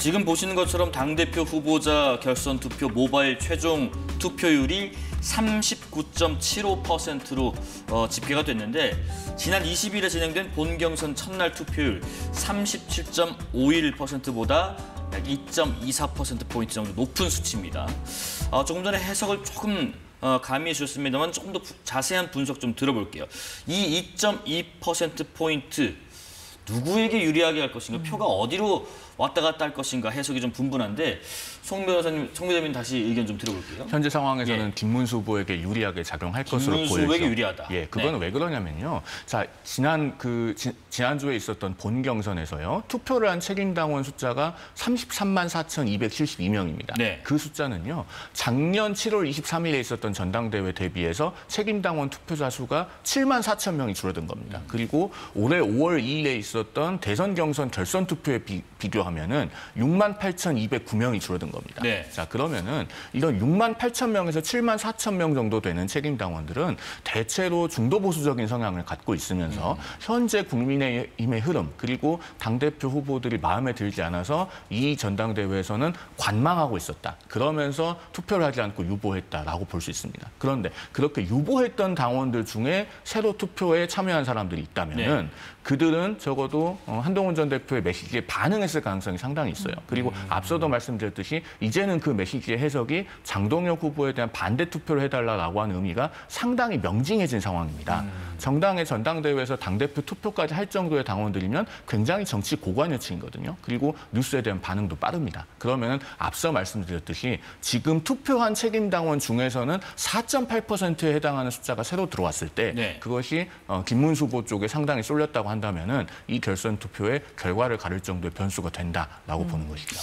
지금 보시는 것처럼 당대표 후보자 결선 투표 모바일 최종 투표율이 39.75%로 집계가 됐는데 지난 20일에 진행된 본경선 첫날 투표율 37.51%보다 약 2.24%포인트 정도 높은 수치입니다. 조금 전에 해석을 조금 가미해 주셨습니다만 조금 더 자세한 분석 좀 들어볼게요. 이 2.2%포인트 누구에게 유리하게 할 것인가, 표가 어디로 왔다 갔다 할 것인가 해석이 좀 분분한데 송 변호사님, 송 기자님 다시 의견 좀 들어볼게요. 현재 상황에서는 김문수 후보에게 유리하게 작용할 것으로 보여요. 김문수 후보에게 유리하다. 예, 그거는 왜 그러냐면요. 자, 지난주에 있었던 본경선에서요. 투표를 한 책임당원 숫자가 33만 4,272명입니다. 네. 그 숫자는요. 작년 7월 23일에 있었던 전당대회 대비해서 책임당원 투표자 수가 7만 4천 명이 줄어든 겁니다. 그리고 올해 5월 2일에 있었던 대선 경선 결선 투표에 비교하면은 6만 8,209명이 줄어든 겁니다. 네. 자, 그러면은 이런 6만 8천 명에서 7만 4천 명 정도 되는 책임당원들은 대체로 중도 보수적인 성향을 갖고 있으면서 현재 국민의힘의 흐름 그리고 당대표 후보들이 마음에 들지 않아서 이 전당대회에서는 관망하고 있었다. 그러면서 투표를 하지 않고 유보했다라고 볼 수 있습니다. 그런데 그렇게 유보했던 당원들 중에 새로 투표에 참여한 사람들이 있다면은 그들은 적어도 한동훈 전 대표의 메시지에 반응했을 가능성이 상당히 있어요. 그리고 앞서도 말씀드렸듯이 이제는 그 메시지의 해석이 장동혁 후보에 대한 반대 투표를 해달라고 하는 의미가 상당히 명징해진 상황입니다. 정당의 전당대회에서 당대표 투표까지 할 정도의 당원들이면 굉장히 정치 고관여층이거든요. 그리고 뉴스에 대한 반응도 빠릅니다. 그러면 앞서 말씀드렸듯이 지금 투표한 책임당원 중에서는 4.8%에 해당하는 숫자가 새로 들어왔을 때 그것이 김문수 후보 쪽에 상당히 쏠렸다고 한다면은 이 결선 투표의 결과를 가를 정도의 변수가 된다라고 보는 것이죠.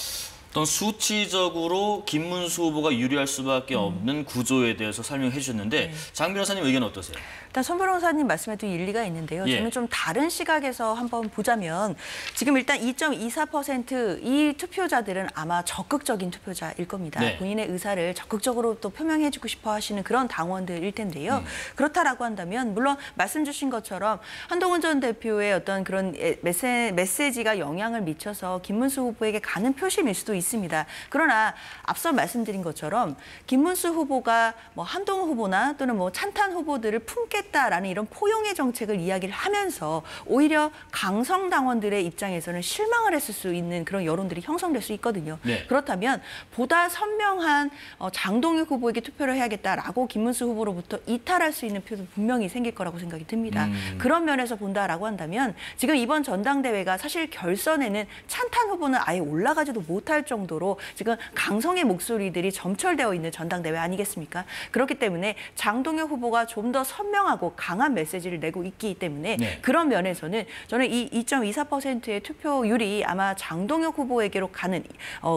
어떤 수치적으로 김문수 후보가 유리할 수밖에 없는 구조에 대해서 설명해 주셨는데 장 변호사님 의견 어떠세요? 일단 손 변호사님 말씀에도 일리가 있는데요. 저는 좀 다른 시각에서 한번 보자면 지금 일단 2.24% 이 투표자들은 아마 적극적인 투표자일 겁니다. 본인의 의사를 적극적으로 또 표명해주고 싶어 하시는 그런 당원들일 텐데요. 그렇다라고 한다면 물론 말씀 주신 것처럼 한동훈 전 대표의 어떤 그런 메시지가 영향을 미쳐서 김문수 후보에게 가는 표심일 수도 있습니다. 그러나 앞서 말씀드린 것처럼 김문수 후보가 뭐 한동훈 후보나 또는 뭐 찬탄 후보들을 품겠다라는 이런 포용의 정책을 이야기를 하면서 오히려 강성 당원들의 입장에서는 실망을 했을 수 있는 그런 여론들이 형성될 수 있거든요. 그렇다면 보다 선명한 장동혁 후보에게 투표를 해야겠다라고 김문수 후보로부터 이탈할 수 있는 표도 분명히 생길 거라고 생각이 듭니다. 그런 면에서 본다라고 한다면 지금 이번 전당대회가 사실 결선에는 찬탄 후보는 아예 올라가지도 못할 정도로 지금 강성의 목소리들이 점철되어 있는 전당대회 아니겠습니까? 그렇기 때문에 장동혁 후보가 좀 더 선명하고 강한 메시지를 내고 있기 때문에 그런 면에서는 저는 이 2.24%의 투표율이 아마 장동혁 후보에게로 가는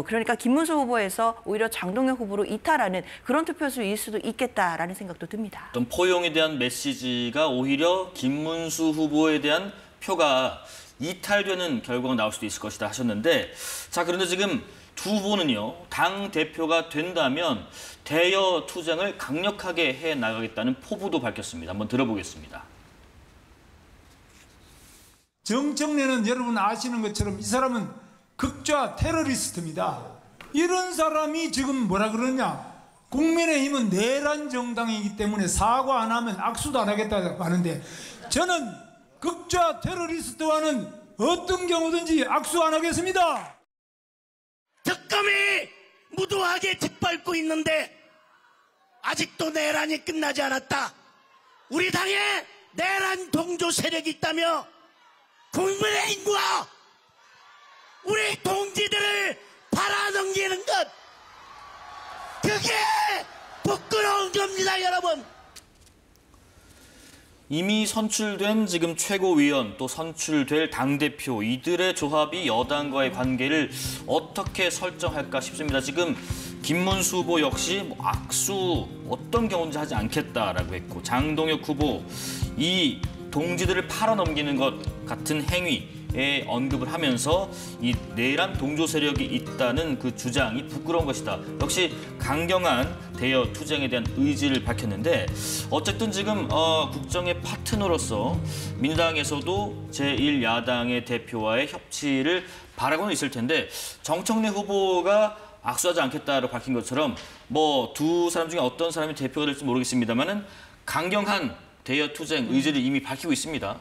그러니까 김문수 후보에서 오히려 장동혁 후보로 이탈하는 그런 투표수일 수도 있겠다라는 생각도 듭니다. 어떤 포용에 대한 메시지가 오히려 김문수 후보에 대한 표가 이탈되는 결과가 나올 수도 있을 것이다 하셨는데 자, 그런데 지금 두 후보는요, 당 대표가 된다면 대여 투쟁을 강력하게 해 나가겠다는 포부도 밝혔습니다. 한번 들어보겠습니다. 정청래는 여러분 아시는 것처럼 이 사람은 극좌 테러리스트입니다. 이런 사람이 지금 뭐라 그러냐? 국민의힘은 내란 정당이기 때문에 사과 안 하면 악수도 안 하겠다고 하는데 저는 극좌 테러리스트와는 어떤 경우든지 악수 안 하겠습니다. 특검이 무도하게 짓밟고 있는데 아직도 내란이 끝나지 않았다. 우리 당에 내란 동조 세력이 있다며 국민의힘과 우리 동지들을 팔아넘기는 것, 그게 부끄러운 겁니다, 여러분. 이미 선출된 지금 최고위원 또 선출될 당대표 이들의 조합이 여당과의 관계를 어떻게 설정할까 싶습니다. 지금 김문수 후보 역시 뭐 악수 어떤 경우인지 하지 않겠다라고 했고 장동혁 후보 이 동지들을 팔아넘기는 것 같은 행위 에 언급을 하면서 이 내란 동조 세력이 있다는 그 주장이 부끄러운 것이다. 역시 강경한 대여 투쟁에 대한 의지를 밝혔는데 어쨌든 지금 국정의 파트너로서 민주당에서도 제1야당의 대표와의 협치를 바라고는 있을 텐데 정청래 후보가 악수하지 않겠다고 밝힌 것처럼 뭐 두 사람 중에 어떤 사람이 대표가 될지 모르겠습니다만은 강경한 대여 투쟁 의지를 이미 밝히고 있습니다.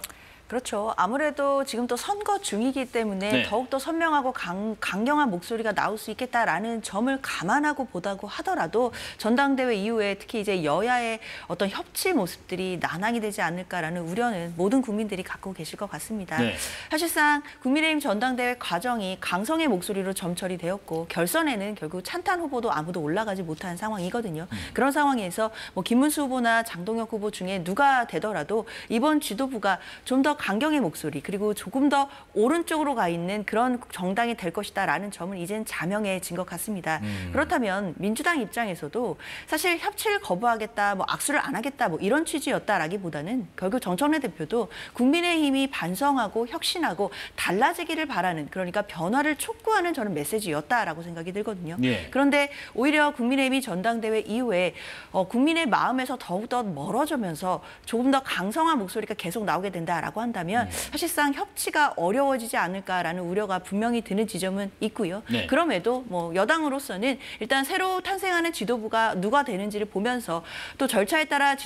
그렇죠. 아무래도 지금 또 선거 중이기 때문에 네. 더욱더 선명하고 강경한 목소리가 나올 수 있겠다라는 점을 감안하고 보다고 하더라도 전당대회 이후에 특히 이제 여야의 어떤 협치 모습들이 난항이 되지 않을까라는 우려는 모든 국민들이 갖고 계실 것 같습니다. 네. 사실상 국민의힘 전당대회 과정이 강성의 목소리로 점철이 되었고 결선에는 결국 찬탄 후보도 아무도 올라가지 못한 상황이거든요. 그런 상황에서 뭐 김문수 후보나 장동혁 후보 중에 누가 되더라도 이번 지도부가 좀 더 강경의 목소리 그리고 조금 더 오른쪽으로 가 있는 그런 정당이 될 것이다라는 점은 이젠 자명해진 것 같습니다. 그렇다면 민주당 입장에서도 사실 협치를 거부하겠다, 뭐 악수를 안 하겠다, 뭐 이런 취지였다라기보다는 결국 정청래 대표도 국민의힘이 반성하고 혁신하고 달라지기를 바라는 그러니까 변화를 촉구하는 저는 메시지였다라고 생각이 들거든요. 예. 그런데 오히려 국민의힘이 전당대회 이후에 국민의 마음에서 더욱더 멀어지면서 조금 더 강성한 목소리가 계속 나오게 된다라고 한다면 사실상 협치가 어려워지지 않을까라는 우려가 분명히 드는 지점은 있고요. 네. 그럼에도 뭐 여당으로서는 일단 새로 탄생하는 지도부가 누가 되는지를 보면서 또 절차에 따라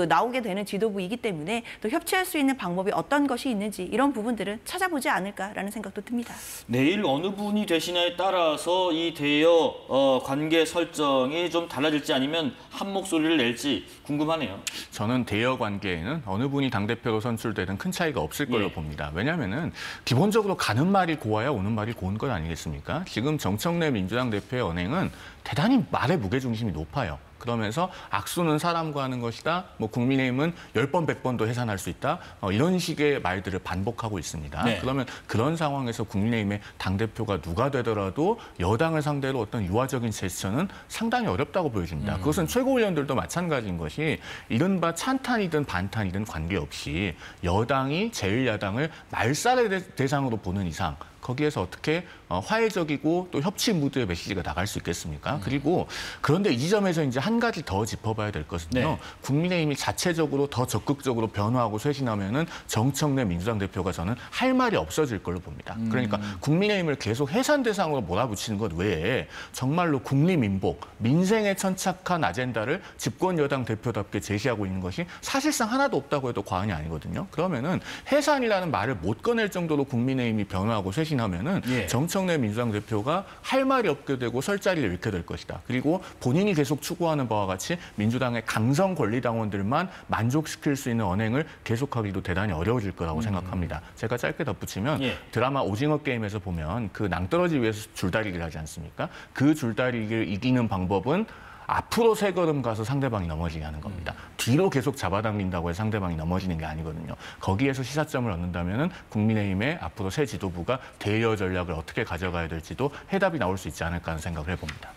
나오게 되는 지도부이기 때문에 또 협치할 수 있는 방법이 어떤 것이 있는지 이런 부분들은 찾아보지 않을까라는 생각도 듭니다. 내일 어느 분이 되시냐에 따라서 이 대여 관계 설정이 좀 달라질지 아니면 한 목소리를 낼지 궁금하네요. 저는 대여 관계에는 어느 분이 당대표로 선출되든 큰 차이가 없을 걸로 예. 봅니다. 왜냐하면은 기본적으로 가는 말이 고와야 오는 말이 고운 것 아니겠습니까? 지금 정청래 민주당 대표의 언행은 대단히 말의 무게중심이 높아요. 그러면서 악수는 사람과 하는 것이다. 뭐 국민의힘은 10번, 100번도 해산할 수 있다. 이런 식의 말들을 반복하고 있습니다. 네. 그러면 그런 상황에서 국민의힘의 당대표가 누가 되더라도 여당을 상대로 어떤 유화적인 제스처는 상당히 어렵다고 보여집니다. 그것은 최고위원들도 마찬가지인 것이 이른바 찬탄이든 반탄이든 관계없이 여당이 제1야당을 말살의 대상으로 보는 이상 거기에서 어떻게 화해적이고 또 협치 무드의 메시지가 나갈 수 있겠습니까? 그리고 그런데 이 점에서 이제 한 가지 더 짚어봐야 될 것은요. 네. 국민의힘이 자체적으로 더 적극적으로 변화하고 쇄신하면은 정청래 민주당 대표가 저는 할 말이 없어질 걸로 봅니다. 그러니까 국민의힘을 계속 해산 대상으로 몰아붙이는 것 외에 정말로 국리민복, 민생에 천착한 아젠다를 집권 여당 대표답게 제시하고 있는 것이 사실상 하나도 없다고 해도 과언이 아니거든요. 그러면은 해산이라는 말을 못 꺼낼 정도로 국민의힘이 변화하고 쇄신하면은 예. 정청래 민주당 대표가 할 말이 없게 되고 설 자리를 잃게 될 것이다. 그리고 본인이 계속 추구하는 바와 같이 민주당의 강성 권리당원들만 만족시킬 수 있는 언행을 계속하기도 대단히 어려워질 거라고 생각합니다. 제가 짧게 덧붙이면 예. 드라마 오징어 게임에서 보면 그 낭떠러지 위에서 줄다리기를 하지 않습니까? 그 줄다리기를 이기는 방법은 앞으로 세 걸음 가서 상대방이 넘어지게 하는 겁니다. 뒤로 계속 잡아당긴다고 해서 상대방이 넘어지는 게 아니거든요. 거기에서 시사점을 얻는다면 국민의힘의 앞으로 새 지도부가 대여 전략을 어떻게 가져가야 될지도 해답이 나올 수 있지 않을까 하는 생각을 해봅니다.